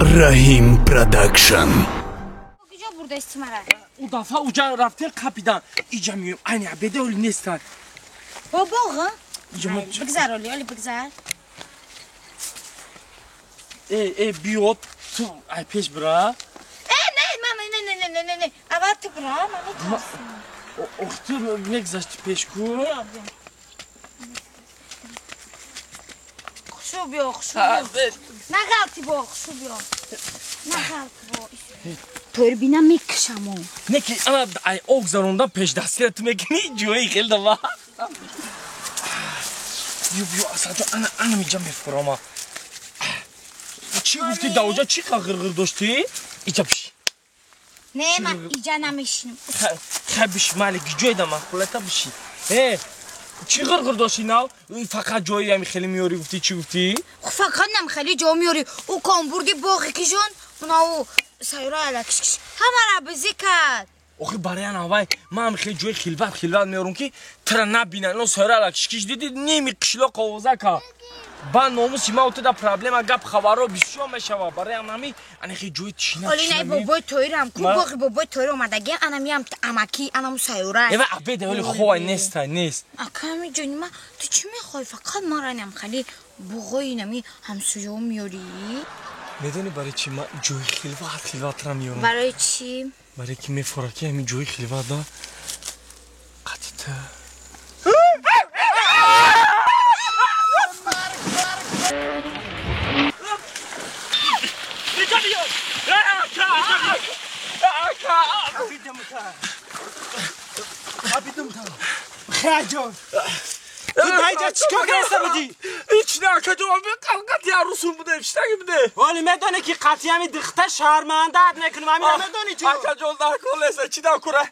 Rahim Production. کجا برده استماره؟ او دفعه اوجا رفته کپیدن اینجا میگم اینی بده اولی نیستن با باغ؟ اینجا بگذار اولی بگذار ای بیاد تو ای پیش برا نه اول تو برا من میترسم اختو میگذاشت پیش کو خوشو بیا نه غلطی با خوشو بیا نه غلطی با طور بینم میکشمو نه که انا ای اگذاروندم پیش دستی تو میکنی جوی خیلی دوا بیو اصلا انا میجا میفرما چی گفتی داوجا چی قرقر داشتی؟ اینجا بشی نه من اینجا نمیشینم خبش مالک جوی دم خلطه بشی چی قرقر داشتی ناو؟ فقط جوی همی خیلی میاری گفتی چی گفتی؟ فقط نم خیلی جا میاری او کامبوردی باقی کشون اونا او سایرا علکش همه را بزی کرد آخه برای نوای من هم خیلی جوی خلوت میارم که ترا نبینن اون سایرا علکش دیدی نیمی قشلا قوزه که با ناموسی ما اوت دا پرابلم گپ خبرو بسیار میشوا برای انمی انا خیلی جوی چینا ولی نه بابای تویرم کو باقی بابای تویر اومدگی انا میام امکی انا مو سایرا ایوا ابد ولی خوای نیست اکامی جونی ما تو چی میخوای فقط ما را نم خیلی بوغوی نمی همسویو میاری میدونی برای چی من جوی خلوت را میارم برای چی برای کی میفرکی همین جوی خلوت دا قطیته خرجان تو دایجا چیکار کرده بودی؟ هیچ نه که تو قطعی عروسون بوده اشتاقی بوده ولی میدونی که قطعی همی دخته شرمنده نکنم همین میدونی چی؟ اکا جول دا کلیسه چی دا کره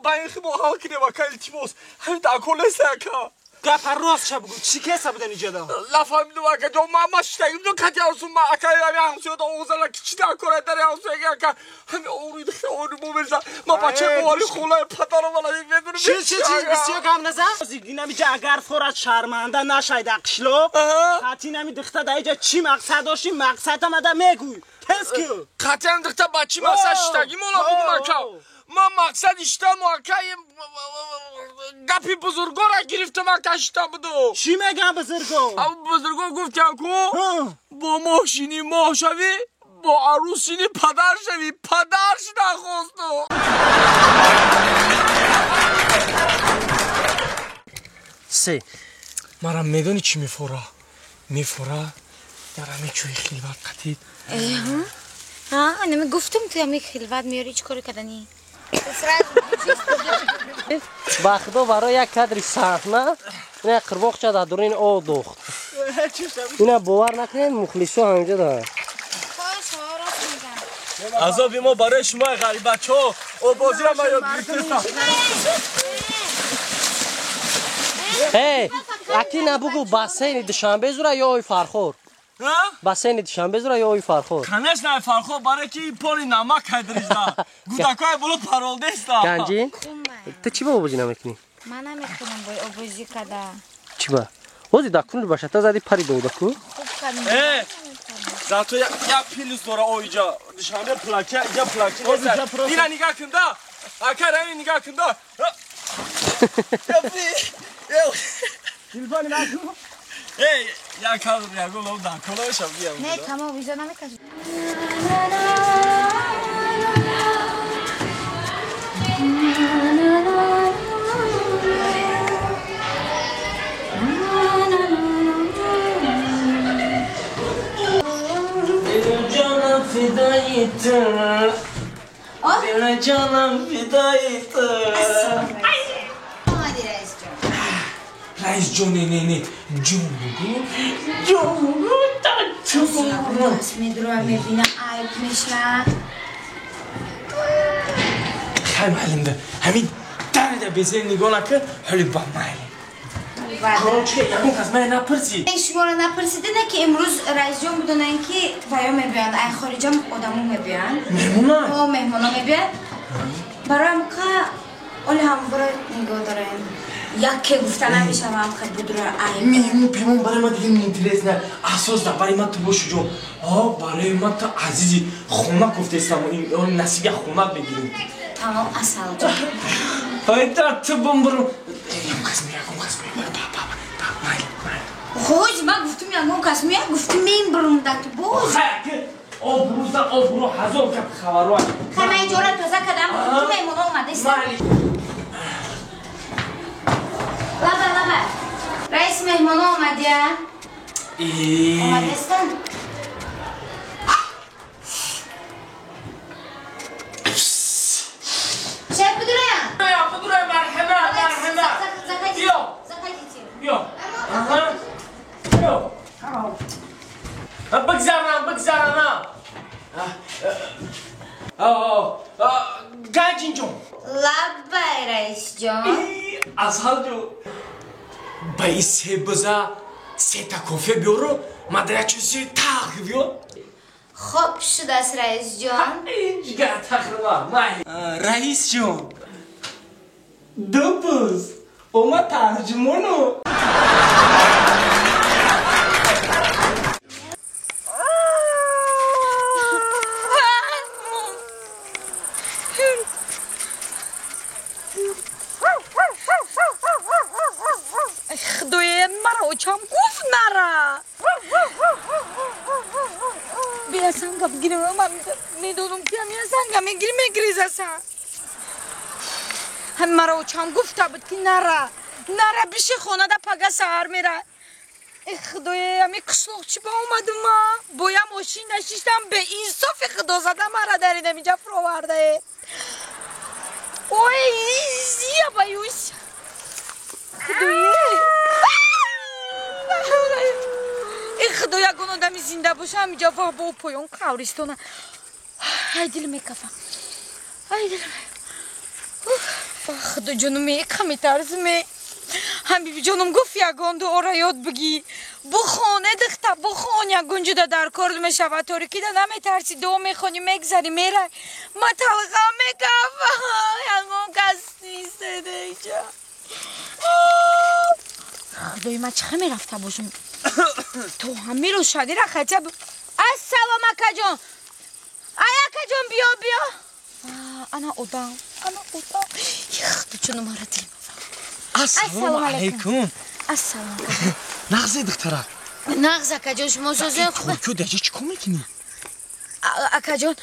با این خیلی حال کنه با کلی تیموس همین دا کلیسه اکا گپ راست چه بگو چی کسه بودن اینجا دا؟ لفهمیدم اکا جو ما اشتاقی بودم قطعی عروسون ما اکا همی همسیو دا اوزالا که چی دا کره داره همسیو اکا همی اوری دخته اوری موبیلزا ما بچه بوالی خولای پتارو والا میدونی چی بسیار گم نزا؟ زیگی نمیجا اگر فرات شرمنده نشاید اقشلو قطعی نمی دخته دایجا چی مقصد داشتی مقصد هم ادا میگوی تسکو قطعی هم دخته با چی مقصد اشتاقی مولا بگم اکا ما مقصد اشتا موکا گپی بزرگو را گرفتم اکا اشتا بودو چی میگم بزرگو؟ بزرگو گفت کو با ماشینی ماه شوی با عروسینی پدر شوی پدرش نخواستو سه مرا میدونی چی میفوره در همه چوی خیلوت قطید انا گفتم تو همی خلوت میاری چی کاری کردنی بخدا برای یک کدر صحنه نه قرباق چه در دورین آب دوخت اینا باور نکنین مخلصو همینجا دارن عذابی ما برای شما غریب بچه ها بازی را ما یاد گرفتم اکی نبگو بسین دوشنبه زوره یا اوی فرخور بسین دوشنبه زوره یا اوی فرخور کنش نه فرخور برای که پانی نمک کدریزده گودکای بلو پرولده استا گنجین تو چی با بازی نمیکنی؟ من نمیتونم باید بازی کردم چی با؟ بازی دکون رو باشه تا زدی پری دو دکو؟ خوب کردم زاتو یا پیلوس داره اویجا دوشنبه پلاکه یا پلاکه دینا نگاه کنده اکر همین نگاه کنده تلفن نکن یا کار یا گلو دا کلوش بیا نه تمام ویزا نمیکنم دل جانم فدای تو رئیس جون نه جون بگو بس میدرو میبینم عیب میشه خیلی معلم ده همین در بزیر نگاه نکن حالی با معلم کارو چیه یکم از من نپرسی شما رو نپرسیده نه که امروز رئیس جان بدونن که بایا میبیان ای خارجی هم آدمو میبیان مهمونا میبیان برای مکا اولی هم برای نگاه دارن یک که گفتن نمیشم که بدون عیب میمون پیمون برای ما دیگه نیمتیلیز نه اساس ده برای ما تو باشو جون برای ما تا عزیزی خونک گفته استم این نصیب یک خونک بگیریم تمام اصل جان های تو بم برو یکم کس میگه خوش ما گفتم یکم کس میگه گفتم میم برم دکت بوز آب برو هزار کپ خبرو خیلی اینجا را توزه کدم تو میمونه اومده است لبه رئیس مهمانه آمده آمده استن شاید بدورم مرحبا بیا بگذارم گنجین جون لبه رئیس جان اصحال جو بایی سه بزا سه تا کافه بیارو مدره چیزی تاق بیار خوب شده است رئیس جان اینجگر تقریبا رئیس جون دو بز اوما ترجمانو خدای مرا چم گفت مرا بیا سنگا بگیرم من میدونم که همین سنگا میگیری زسا هم مرا چم گفت بود که نرا بیشه خونه دا پگه سهر میره خدای همین قشلوق چی با اومدم ما باید ماشین نشیشتم به این صاف خدا زده مرا داریدم اینجا فروورده اوی زیه بایوش خدای خدای اگه آدمی زنده باشه همینجا با پایان قورستانه ای دل میکفم ای دل خدا جانم یکم میترسم هم بیبی جانم گفت یکان دو یاد بگی بخونه دخته بخون یکان جدا در کار میشود طوری که نمیترسی دو میخونی میگذاری میره ما توقع میکفم یکان کس نیست دیجا خدای من چخه میرفته باشم تو همه رو شدی را خطه السلام اکا جان اکا جان بیا انا اودام خدا چونو مرا دیم السلام علیکم السلام نغزه دختره نغزه اکا جان شما سازه تو دیگه چی کن میکنی؟ اکا جان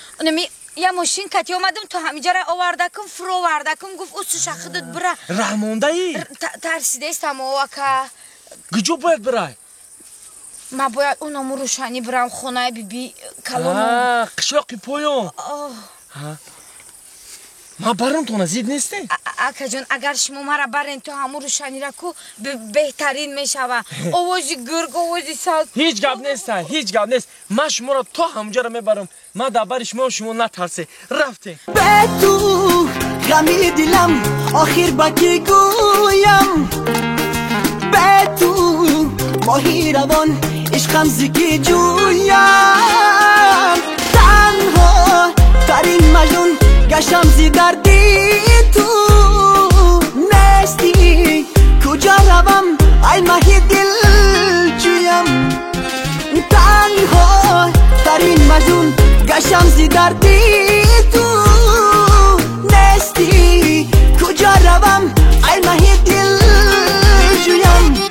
یه ماشین کتی آمدم تو همیجا را آوردکم فرو وردکم گفت او سو شخدت بره رحمانده ای؟ ترسیده استم او اکا گجا باید برای؟ ما باید اونمو روشنی برم خونه بیبی کلامو قشلاقی پایان ما برم تو نزید نیسته؟ اکا جان اگر شما مرا برین تو همون روشنی را کو بهترین میشوه آوازی گرگ آوازی ساز هیچ گپ نیست من شما را تا همونجا را میبرم ما دبر شما نترسه رفته به تو غمی دلم آخر با کی گویم به تو ماهی روان عشقم زکی جویم تنها ترین مجنون گشم زی دردی تو نستی کجا روم ای ماهی دل جویم تنها ترین مجنون گشم زی دردی تو نستی کجا روم ای ماهی دل جویم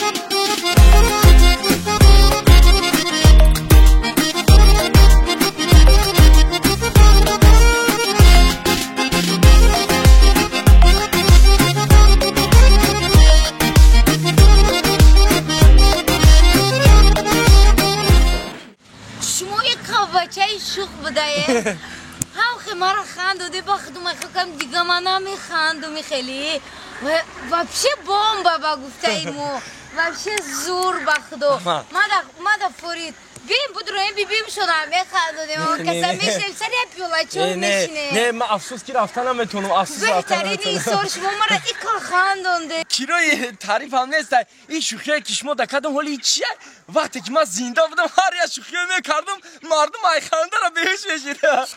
شوخ بوده هم خمار خندوده با خدوم خکم دیگه من نمیخندم خیلی و بشه بامبا با گفته ایمو و بشه زور بخدو ما دا فورید بیم بود روی بیم شدم میخندودیم و کسا میشنیم سری پیولا چون میشنیم نه من افسوس که رفتن نمیتونم افسوس رفتن بهترین این سور شما مرا ایکا خندونده کیروی تعریف هم نیست این شوخیه که شما دکدم حالی چیه وقتی که من زنده بودم هر یه شوخیه میکردم مردم ای خنده را بهش بشیره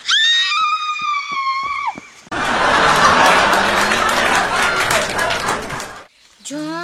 جان